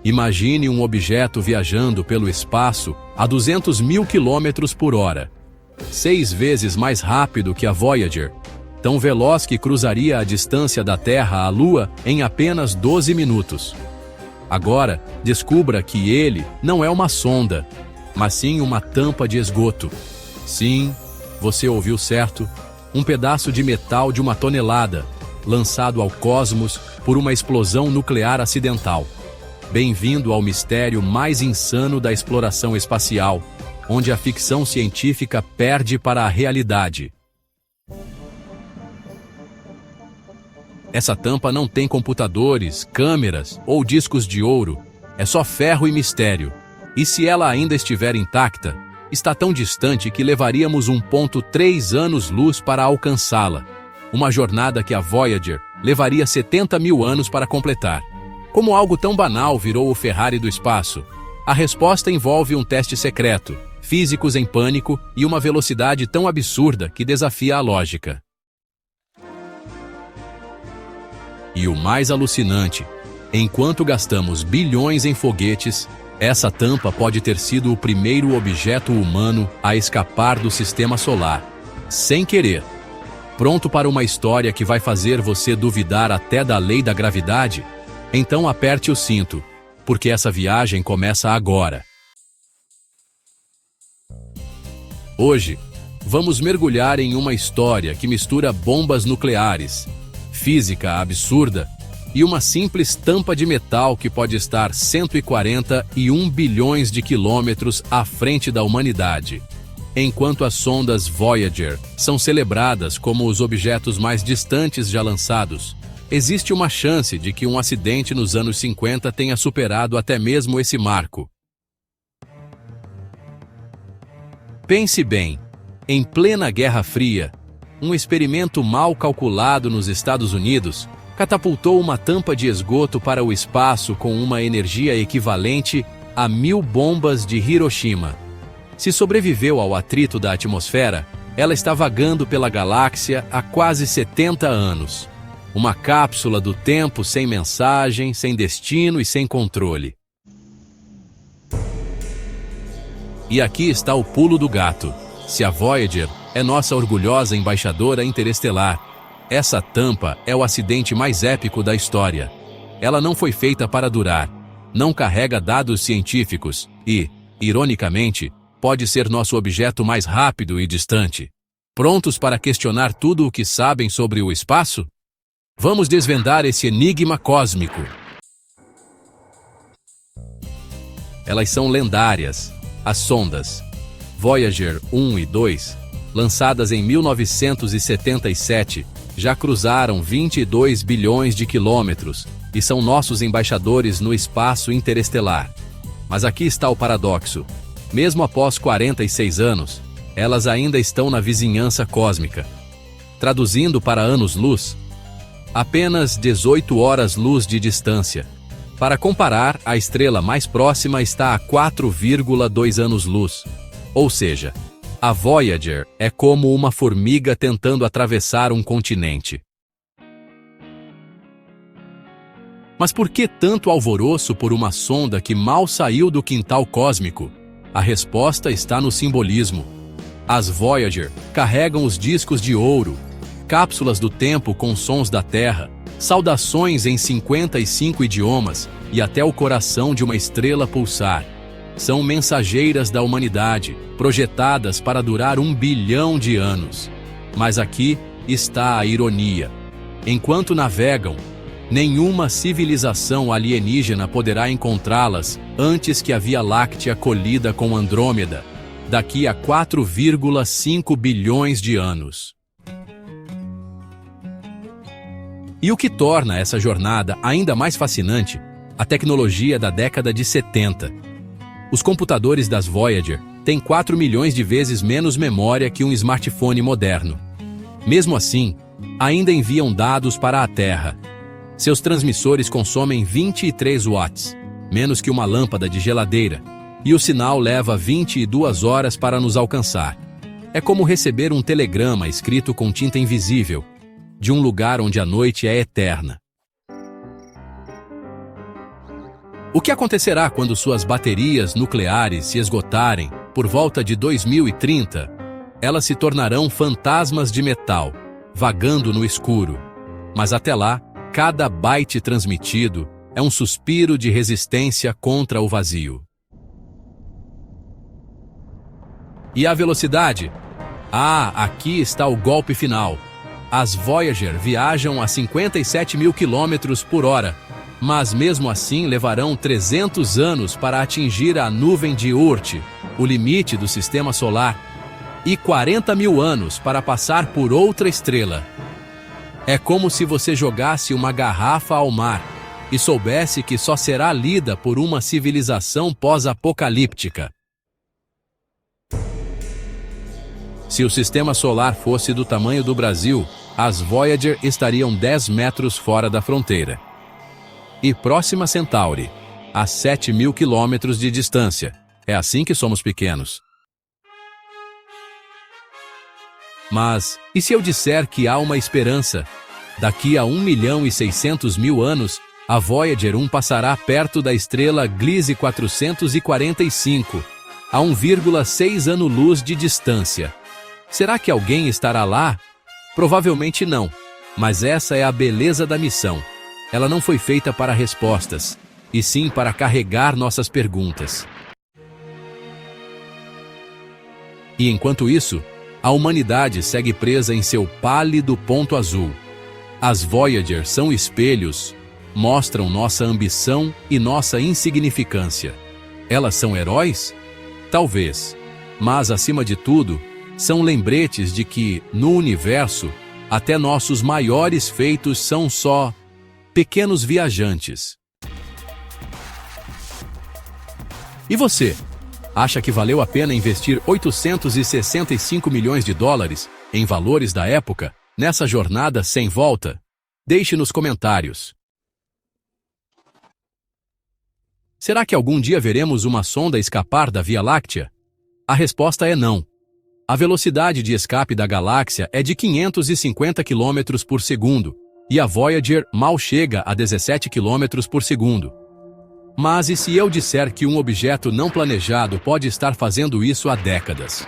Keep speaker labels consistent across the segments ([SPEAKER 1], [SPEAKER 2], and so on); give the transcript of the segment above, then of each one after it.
[SPEAKER 1] Imagine um objeto viajando pelo espaço a 200 mil quilômetros por hora, 6 vezes mais rápido que a Voyager, tão veloz que cruzaria a distância da Terra à Lua em apenas 12 minutos. Agora, descubra que ele não é uma sonda, mas sim uma tampa de esgoto. Sim, você ouviu certo, um pedaço de metal de 1 tonelada, lançado ao cosmos por uma explosão nuclear acidental. Bem-vindo ao mistério mais insano da exploração espacial, onde a ficção científica perde para a realidade. Essa tampa não tem computadores, câmeras ou discos de ouro, é só ferro e mistério. E se ela ainda estiver intacta, está tão distante que levaríamos 1,3 anos-luz para alcançá-la. Uma jornada que a Voyager levaria 70 mil anos para completar. Como algo tão banal virou o Ferrari do espaço? A resposta envolve um teste secreto, físicos em pânico e uma velocidade tão absurda que desafia a lógica. E o mais alucinante, enquanto gastamos bilhões em foguetes, essa tampa pode ter sido o primeiro objeto humano a escapar do sistema solar, sem querer. Pronto para uma história que vai fazer você duvidar até da lei da gravidade? Então aperte o cinto, porque essa viagem começa agora. Hoje, vamos mergulhar em uma história que mistura bombas nucleares, física absurda e uma simples tampa de metal que pode estar 141 bilhões de quilômetros à frente da humanidade. Enquanto as sondas Voyager são celebradas como os objetos mais distantes já lançados, existe uma chance de que um acidente nos anos 50 tenha superado até mesmo esse marco. Pense bem, em plena Guerra Fria, um experimento mal calculado nos Estados Unidos catapultou uma tampa de esgoto para o espaço com uma energia equivalente a 1000 bombas de Hiroshima. Se sobreviveu ao atrito da atmosfera, ela está vagando pela galáxia há quase 70 anos. Uma cápsula do tempo sem mensagem, sem destino e sem controle. E aqui está o pulo do gato. Se a Voyager é nossa orgulhosa embaixadora interestelar, essa tampa é o acidente mais épico da história. Ela não foi feita para durar, não carrega dados científicos e, ironicamente, pode ser nosso objeto mais rápido e distante. Prontos para questionar tudo o que sabem sobre o espaço? Vamos desvendar esse enigma cósmico. Elas são lendárias, as sondas Voyager 1 e 2, lançadas em 1977, já cruzaram 22 bilhões de quilômetros e são nossos embaixadores no espaço interestelar. Mas aqui está o paradoxo. Mesmo após 46 anos, elas ainda estão na vizinhança cósmica. Traduzindo para anos-luz, apenas 18 horas-luz de distância. Para comparar, a estrela mais próxima está a 4,2 anos-luz. Ou seja, a Voyager é como uma formiga tentando atravessar um continente. Mas por que tanto alvoroço por uma sonda que mal saiu do quintal cósmico? A resposta está no simbolismo. As Voyager carregam os discos de ouro, cápsulas do tempo com sons da Terra, saudações em 55 idiomas e até o coração de uma estrela pulsar. São mensageiras da humanidade, projetadas para durar 1 bilhão de anos. Mas aqui está a ironia. Enquanto navegam, nenhuma civilização alienígena poderá encontrá-las antes que a Via Láctea colida com Andrômeda, daqui a 4,5 bilhões de anos. E o que torna essa jornada ainda mais fascinante, a tecnologia da década de 70. Os computadores das Voyager têm 4 milhões de vezes menos memória que um smartphone moderno. Mesmo assim, ainda enviam dados para a Terra. Seus transmissores consomem 23 watts, menos que uma lâmpada de geladeira, e o sinal leva 22 horas para nos alcançar. É como receber um telegrama escrito com tinta invisível, de um lugar onde a noite é eterna. O que acontecerá quando suas baterias nucleares se esgotarem por volta de 2030? Elas se tornarão fantasmas de metal, vagando no escuro. Mas até lá, cada byte transmitido é um suspiro de resistência contra o vazio. E a velocidade? Aqui está o golpe final. As Voyager viajam a 57 mil quilômetros por hora, mas mesmo assim levarão 300 anos para atingir a nuvem de Oort, o limite do sistema solar, e 40 mil anos para passar por outra estrela. É como se você jogasse uma garrafa ao mar e soubesse que só será lida por uma civilização pós-apocalíptica. Se o sistema solar fosse do tamanho do Brasil, as Voyager estariam 10 metros fora da fronteira. E Próxima Centauri, a 7 mil quilômetros de distância. É assim que somos pequenos. Mas, e se eu disser que há uma esperança? Daqui a 1.600.000 anos, a Voyager 1 passará perto da estrela Gliese 445, a 1,6 ano-luz de distância. Será que alguém estará lá? Provavelmente não, mas essa é a beleza da missão. Ela não foi feita para respostas, e sim para carregar nossas perguntas. E enquanto isso, a humanidade segue presa em seu pálido ponto azul. As Voyager são espelhos, mostram nossa ambição e nossa insignificância. Elas são heróis? Talvez, mas acima de tudo, são lembretes de que, no universo, até nossos maiores feitos são só pequenos viajantes. E você? Acha que valeu a pena investir 865 milhões de dólares, em valores da época, nessa jornada sem volta? Deixe nos comentários. Será que algum dia veremos uma sonda escapar da Via Láctea? A resposta é não. A velocidade de escape da galáxia é de 550 km por segundo, e a Voyager mal chega a 17 km por segundo. Mas e se eu disser que um objeto não planejado pode estar fazendo isso há décadas?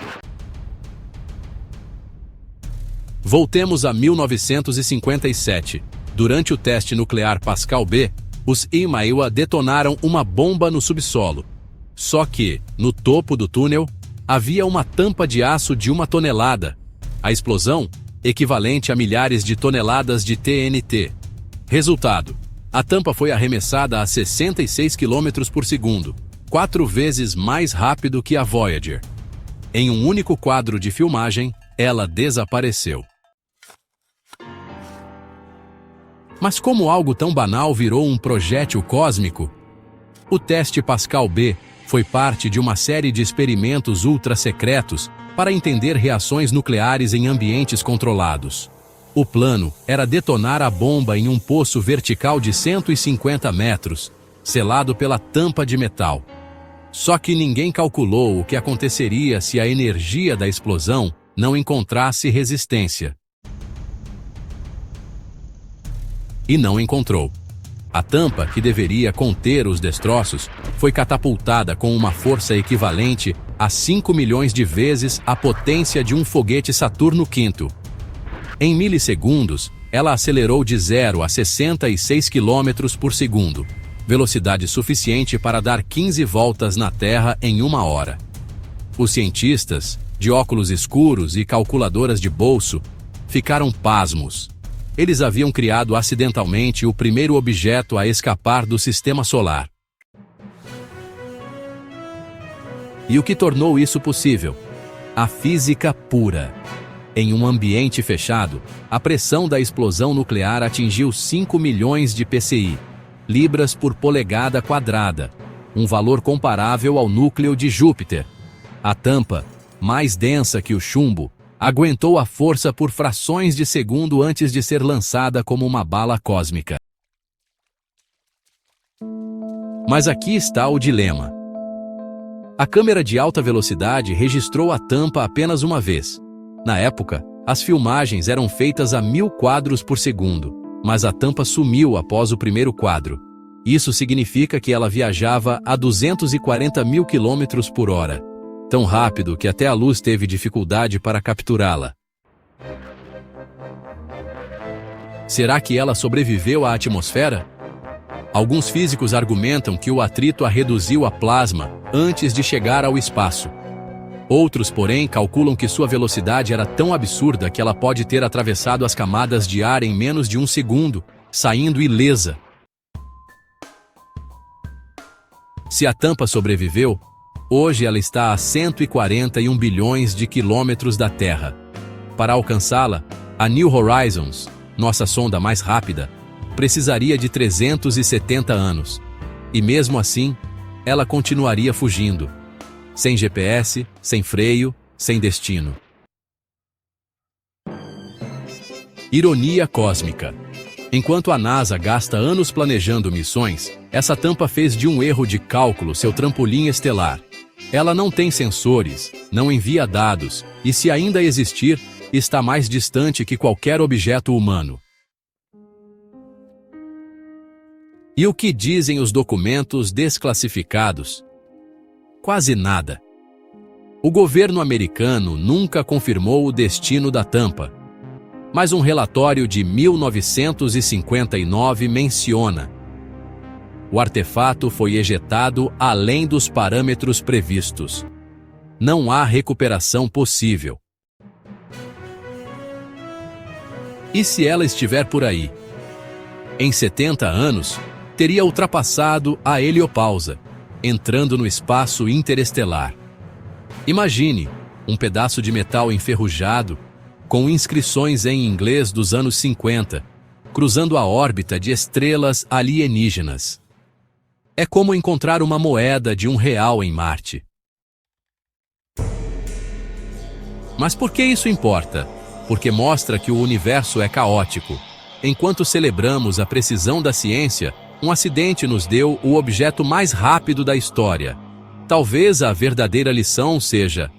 [SPEAKER 1] Voltemos a 1957. Durante o teste nuclear Pascal B, os Imaiwa detonaram uma bomba no subsolo. Só que, no topo do túnel, havia uma tampa de aço de 1 tonelada. A explosão, equivalente a milhares de toneladas de TNT. Resultado: a tampa foi arremessada a 66 km por segundo, 4 vezes mais rápido que a Voyager. Em um único quadro de filmagem, ela desapareceu. Mas como algo tão banal virou um projétil cósmico? O teste Pascal B foi parte de uma série de experimentos ultra-secretos para entender reações nucleares em ambientes controlados. O plano era detonar a bomba em um poço vertical de 150 metros, selado pela tampa de metal. Só que ninguém calculou o que aconteceria se a energia da explosão não encontrasse resistência. E não encontrou. A tampa, que deveria conter os destroços, foi catapultada com uma força equivalente a 5 milhões de vezes a potência de um foguete Saturno V. Em milissegundos, ela acelerou de 0 a 66 km por segundo, velocidade suficiente para dar 15 voltas na Terra em 1 hora. Os cientistas, de óculos escuros e calculadoras de bolso, ficaram pasmos. Eles haviam criado acidentalmente o primeiro objeto a escapar do sistema solar. E o que tornou isso possível? A física pura. Em um ambiente fechado, a pressão da explosão nuclear atingiu 5 milhões de psi, libras por polegada quadrada, um valor comparável ao núcleo de Júpiter. A tampa, mais densa que o chumbo, aguentou a força por frações de segundo antes de ser lançada como uma bala cósmica. Mas aqui está o dilema. A câmera de alta velocidade registrou a tampa apenas uma vez. Na época, as filmagens eram feitas a 1000 quadros por segundo, mas a tampa sumiu após o primeiro quadro. Isso significa que ela viajava a 240 mil quilômetros por hora, tão rápido que até a luz teve dificuldade para capturá-la. Será que ela sobreviveu à atmosfera? Alguns físicos argumentam que o atrito a reduziu a plasma antes de chegar ao espaço. Outros, porém, calculam que sua velocidade era tão absurda que ela pode ter atravessado as camadas de ar em menos de um segundo, saindo ilesa. Se a Tampa sobreviveu, hoje ela está a 141 bilhões de quilômetros da Terra. Para alcançá-la, a New Horizons, nossa sonda mais rápida, precisaria de 370 anos. E mesmo assim, ela continuaria fugindo. Sem GPS, sem freio, sem destino. Ironia cósmica. Enquanto a NASA gasta anos planejando missões, essa Tampa fez de um erro de cálculo seu trampolim estelar. Ela não tem sensores, não envia dados, e se ainda existir, está mais distante que qualquer objeto humano. E o que dizem os documentos desclassificados? Quase nada. O governo americano nunca confirmou o destino da Tampa, mas um relatório de 1959 menciona: o artefato foi ejetado além dos parâmetros previstos. Não há recuperação possível. E se ela estiver por aí? Em 70 anos, teria ultrapassado a heliopausa, entrando no espaço interestelar. Imagine um pedaço de metal enferrujado, com inscrições em inglês dos anos 50, cruzando a órbita de estrelas alienígenas. É como encontrar uma moeda de R$1 em Marte. Mas por que isso importa? Porque mostra que o universo é caótico. Enquanto celebramos a precisão da ciência, um acidente nos deu o objeto mais rápido da história. Talvez a verdadeira lição seja: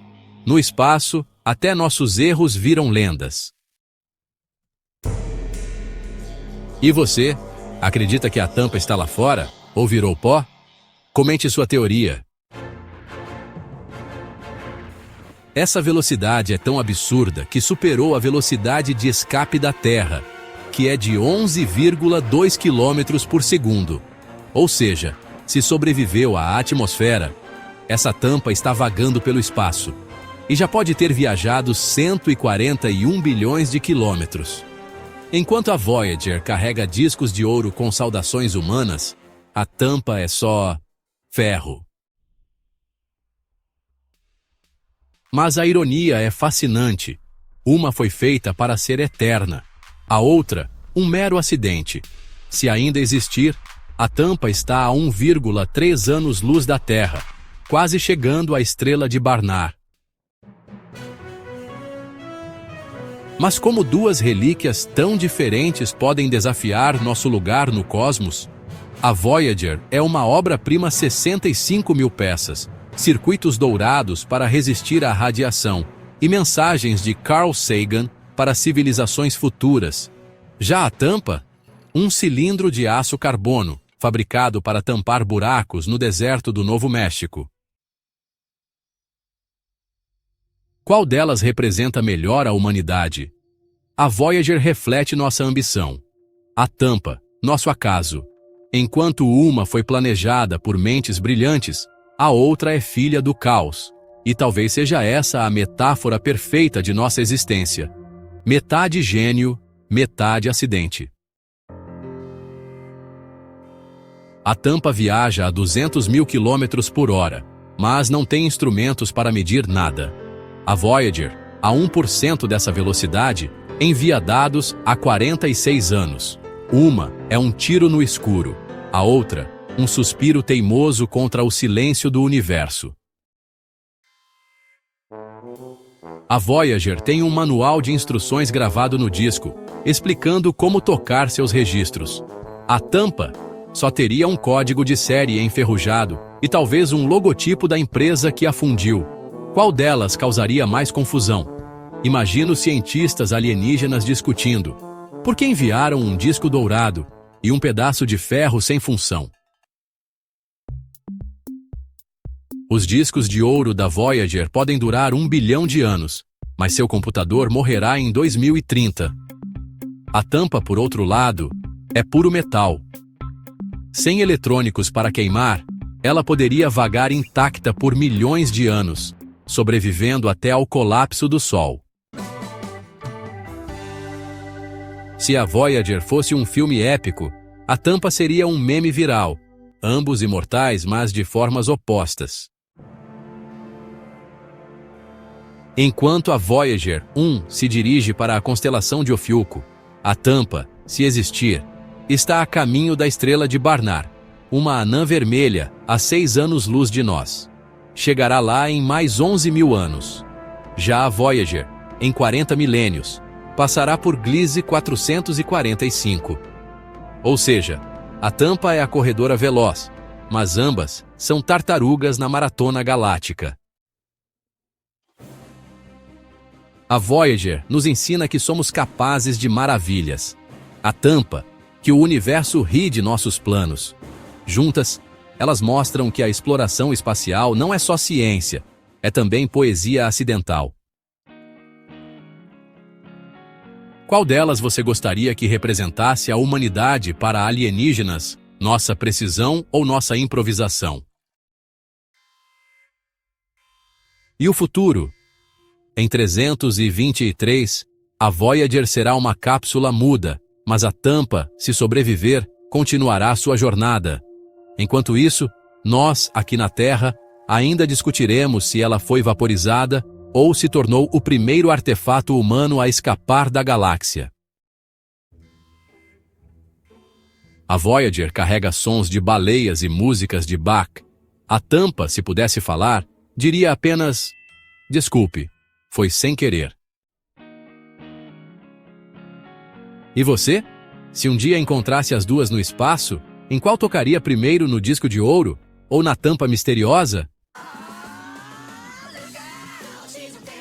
[SPEAKER 1] no espaço, até nossos erros viram lendas. E você? Acredita que a Tampa está lá fora? Ou virou pó? Comente sua teoria. Essa velocidade é tão absurda que superou a velocidade de escape da Terra, que é de 11,2 km por segundo. Ou seja, se sobreviveu à atmosfera, essa Tampa está vagando pelo espaço e já pode ter viajado 141 bilhões de quilômetros. Enquanto a Voyager carrega discos de ouro com saudações humanas, a Tampa é só ferro. Mas a ironia é fascinante. Uma foi feita para ser eterna. A outra, um mero acidente. Se ainda existir, a Tampa está a 1,3 anos-luz da Terra, quase chegando à estrela de Barnard. Mas como duas relíquias tão diferentes podem desafiar nosso lugar no cosmos? A Voyager é uma obra-prima 65 mil peças, circuitos dourados para resistir à radiação e mensagens de Carl Sagan para civilizações futuras. Já a Tampa, um cilindro de aço carbono, fabricado para tampar buracos no deserto do Novo México. Qual delas representa melhor a humanidade? A Voyager reflete nossa ambição. A Tampa, nosso acaso. Enquanto uma foi planejada por mentes brilhantes, a outra é filha do caos. E talvez seja essa a metáfora perfeita de nossa existência. Metade gênio, metade acidente. A Tampa viaja a 200 mil quilômetros por hora, mas não tem instrumentos para medir nada. A Voyager, a 1% dessa velocidade, envia dados há 46 anos. Uma é um tiro no escuro, a outra, um suspiro teimoso contra o silêncio do universo. A Voyager tem um manual de instruções gravado no disco, explicando como tocar seus registros. A Tampa só teria um código de série enferrujado e talvez um logotipo da empresa que a fundiu. Qual delas causaria mais confusão? Imagina os cientistas alienígenas discutindo. Por que enviaram um disco dourado e um pedaço de ferro sem função? Os discos de ouro da Voyager podem durar 1 bilhão de anos, mas seu computador morrerá em 2030. A tampa, por outro lado, é puro metal. Sem eletrônicos para queimar, ela poderia vagar intacta por milhões de anos, sobrevivendo até ao colapso do Sol. Se a Voyager fosse um filme épico, a tampa seria um meme viral, ambos imortais, mas de formas opostas. Enquanto a Voyager 1 se dirige para a constelação de Ofiuco, a tampa, se existir, está a caminho da estrela de Barnard, uma anã vermelha a 6 anos-luz de nós. Chegará lá em mais 11 mil anos. Já a Voyager, em 40 milênios, passará por Gliese 445. Ou seja, a tampa é a corredora veloz, mas ambas são tartarugas na maratona galáctica. A Voyager nos ensina que somos capazes de maravilhas. A tampa, que o universo ri de nossos planos. Juntas, elas mostram que a exploração espacial não é só ciência, é também poesia acidental. Qual delas você gostaria que representasse a humanidade para alienígenas, nossa precisão ou nossa improvisação? E o futuro? Em 323, a Voyager será uma cápsula muda, mas a tampa, se sobreviver, continuará sua jornada. Enquanto isso, nós, aqui na Terra, ainda discutiremos se ela foi vaporizada ou se tornou o primeiro artefato humano a escapar da galáxia. A Voyager carrega sons de baleias e músicas de Bach. A tampa, se pudesse falar, diria apenas: desculpe, foi sem querer. E você? Se um dia encontrasse as duas no espaço, em qual tocaria primeiro, no disco de ouro ou na tampa misteriosa?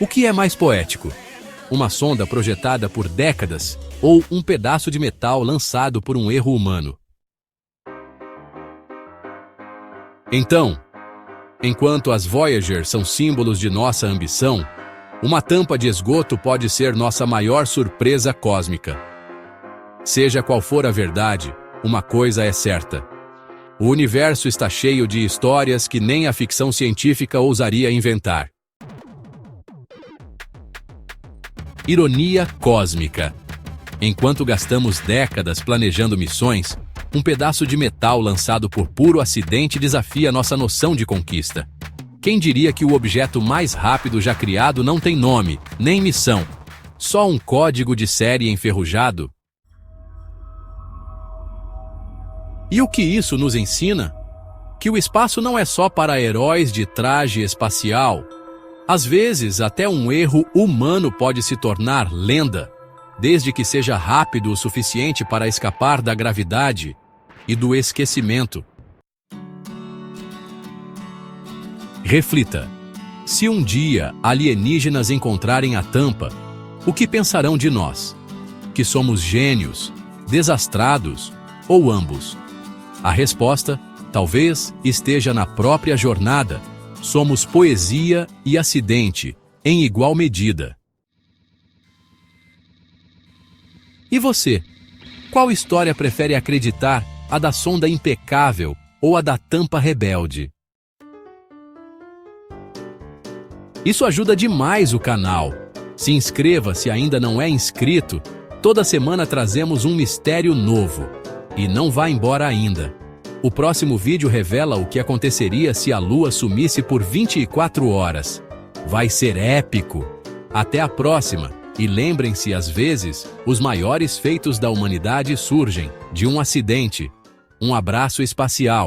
[SPEAKER 1] O que é mais poético? Uma sonda projetada por décadas ou um pedaço de metal lançado por um erro humano? Então, enquanto as Voyager são símbolos de nossa ambição, uma tampa de esgoto pode ser nossa maior surpresa cósmica. Seja qual for a verdade, uma coisa é certa: o universo está cheio de histórias que nem a ficção científica ousaria inventar. Ironia cósmica. Enquanto gastamos décadas planejando missões, um pedaço de metal lançado por puro acidente desafia nossa noção de conquista. Quem diria que o objeto mais rápido já criado não tem nome, nem missão, só um código de série enferrujado? E o que isso nos ensina? Que o espaço não é só para heróis de traje espacial. Às vezes, até um erro humano pode se tornar lenda, desde que seja rápido o suficiente para escapar da gravidade e do esquecimento. Reflita: se um dia alienígenas encontrarem a tampa, o que pensarão de nós? Que somos gênios, desastrados ou ambos? A resposta, talvez, esteja na própria jornada. Somos poesia e acidente, em igual medida. E você? Qual história prefere acreditar, a da sonda impecável ou a da tampa rebelde? Isso ajuda demais o canal. Se inscreva se ainda não é inscrito. Toda semana trazemos um mistério novo. E não vá embora ainda. O próximo vídeo revela o que aconteceria se a Lua sumisse por 24 horas. Vai ser épico. Até a próxima. E lembrem-se, às vezes, os maiores feitos da humanidade surgem de um acidente. Um abraço espacial.